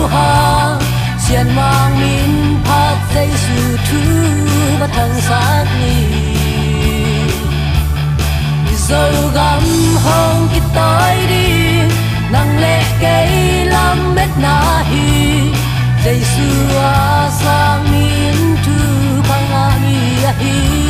hàng xiên mang min phát dây su thu và thằng sát ni dâu gắm hông kít tới đi nang lệ cây lam mét na hi dây su a sang min thu phang a mi a hi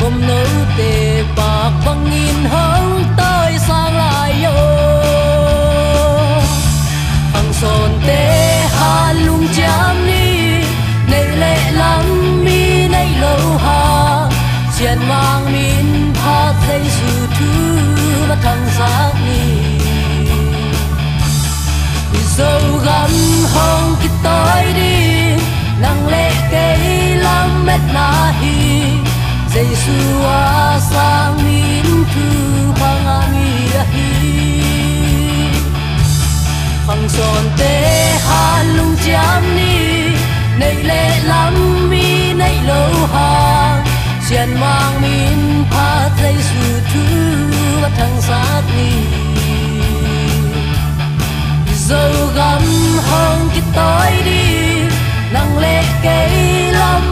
hôm nấu tề bạc băng nghìn hông tới sang lại yo hằng son tê hà lung chạm ni này lệ lắm mi này lâu hà xiên mang min phát dây su thu và thằng giác ni dâu gắm hông kít tới đi nang lệ cây lắm mét na hi dây su a sang min thu phang a mi a hi hằng son tê hà lung chạm ni này lệ lắm mi này lâu hàng xiên mang min phát dây su thu và thằng sát ni dâu gắm hông kít tới đi nang lệ cây lắm